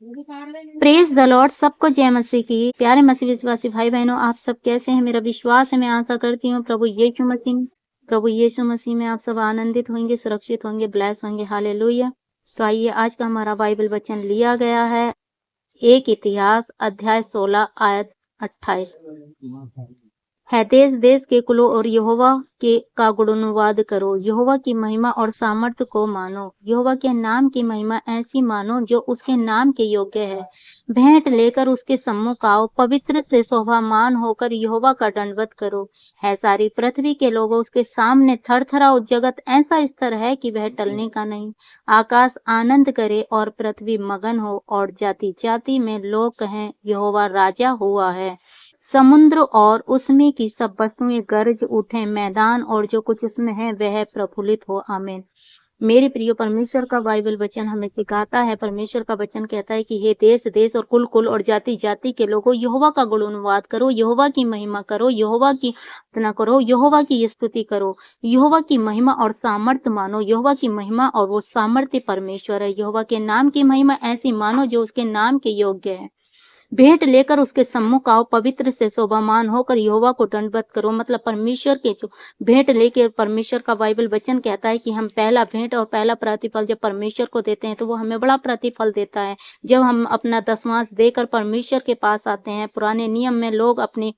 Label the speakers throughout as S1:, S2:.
S1: Praise the Lord. सबको जय मसीह की। प्यारे मसीह विश्वासी भाई बहनों, आप सब कैसे हैं? मेरा विश्वास है, मैं आशा करती हूँ प्रभु यीशु मसीह में आप सब आनंदित होंगे, सुरक्षित होंगे, ब्लेस होंगे। हालेलुया। तो आइए, आज का हमारा बाइबल वचन लिया गया है एक इतिहास अध्याय 16 आयत 28 है। देश देश के कुलों और यहोवा का गुणानुवाद करो, यहोवा की महिमा और सामर्थ्य को मानो, यहोवा के नाम की महिमा ऐसी मानो जो उसके नाम के योग्य है। भेंट लेकर उसके सम्मुख आओ, पवित्र से शोभामान होकर यहोवा का दंडवत करो। है सारी पृथ्वी के लोगों उसके सामने थरथराओ, जगत ऐसा स्तर है कि वह टलने का नहीं। आकाश आनंद करे और पृथ्वी मगन हो, और जाति जाति में लोग कहें यहोवा राजा हुआ है। समुद्र और उसमें की सब वस्तुएं गरज उठे, मैदान और जो कुछ उसमें है वह प्रफुल्लित हो। आमीन। मेरे प्रिय, परमेश्वर का बाइबल वचन हमें सिखाता है। परमेश्वर का वचन कहता है कि हे देश देश और कुल कुल और जाति जाति के लोगों, यहोवा का गुणानुवाद करो, यहोवा की महिमा करो, यहोवा की प्रार्थना करो, यहोवा की स्तुति करो, यहोवा की महिमा और सामर्थ्य मानो। यहोवा की महिमा और वो सामर्थ्य परमेश्वर है। यहोवा के नाम की महिमा ऐसी मानो जो उसके नाम के योग्य है। भेंट लेकर उसके सम्मुख आओ, पवित्र से शोभामान होकर यहोवा को दंडवत करो। मतलब परमेश्वर के जो भेंट लेकर, परमेश्वर का बाइबल वचन कहता है कि हम पहला भेंट और पहला प्रतिफल जब परमेश्वर को देते हैं तो वो हमें बड़ा प्रतिफल देता है। जब हम अपना दसवांश देकर परमेश्वर के पास आते हैं, पुराने नियम में लोग अपने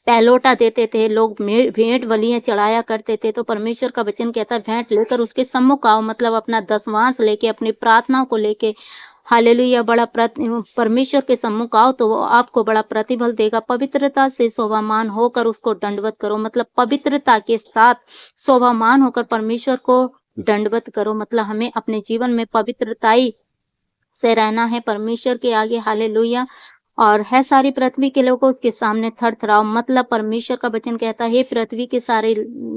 S1: पहलोटा देते थे, लोग भेंट बलियां चढ़ाया करते थे। तो परमेश्वर का वचन कहता है भेंट लेकर उसके सम्मुख आओ, मतलब अपना दसवांश लेके, अपनी प्रार्थना को लेके, हालेलुया, परमेश्वर के सम्मुख आओ तो वो आपको बड़ा प्रतिफल देगा। पवित्रता से शोभामान होकर उसको दंडवत करो, मतलब पवित्रता के साथ शोभामान होकर परमेश्वर को दंडवत करो। मतलब हमें अपने जीवन में पवित्रताई से रहना है परमेश्वर के आगे। हालेलुया। और है सारी पृथ्वी के लोगों उसके सामने थरथराओ, मतलब परमेश्वर का वचन कहता है हे पृथ्वी के सारे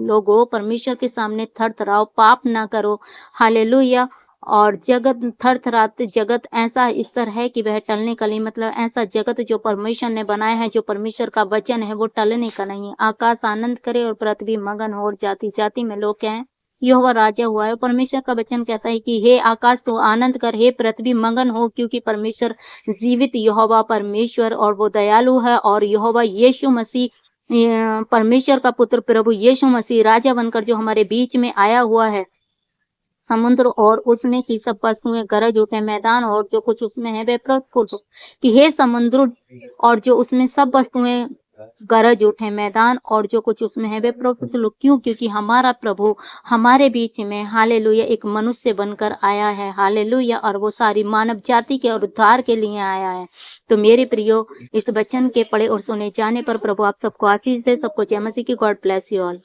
S1: लोगों, परमेश्वर के सामने थरथराओ, पाप ना करो। हालेलुया। और जगत थरथराते, जगत ऐसा स्तर है कि वह टलने का नहीं। मतलब ऐसा जगत जो परमेश्वर ने बनाया है, जो परमेश्वर का वचन है, वो टलने का नहीं। आकाश आनंद करे और पृथ्वी मगन हो, और जाति जाति में लोग क्या है यहोवा राजा हुआ है। परमेश्वर का वचन कहता है कि हे आकाश तो आनंद कर, हे पृथ्वी मगन हो, क्योंकि परमेश्वर जीवित यहोवा परमेश्वर और वो दयालु है। और यहोवा यीशु मसीह, परमेश्वर का पुत्र प्रभु यीशु मसीह राजा बनकर जो हमारे बीच में आया हुआ है। समुद्र और उसमें की सब वस्तुएं गरज उठे, मैदान और जो कुछ उसमें है वह प्रफुल्ल हो। कि हे समुद्र और जो उसमें सब वस्तुएं गरज उठे, मैदान और जो कुछ उसमें है वे प्रफुल्ल हो। क्यों? क्योंकि हमारा प्रभु हमारे बीच में, हालेलुया, एक मनुष्य बनकर आया है। हालेलुया। और वो सारी मानव जाति के उद्धार के लिए आया है। तो मेरे प्रियो, इस वचन के पढ़े और सुने जाने पर प्रभु आप सबको आशीष दे। सबको जय मसीह की। God bless you all.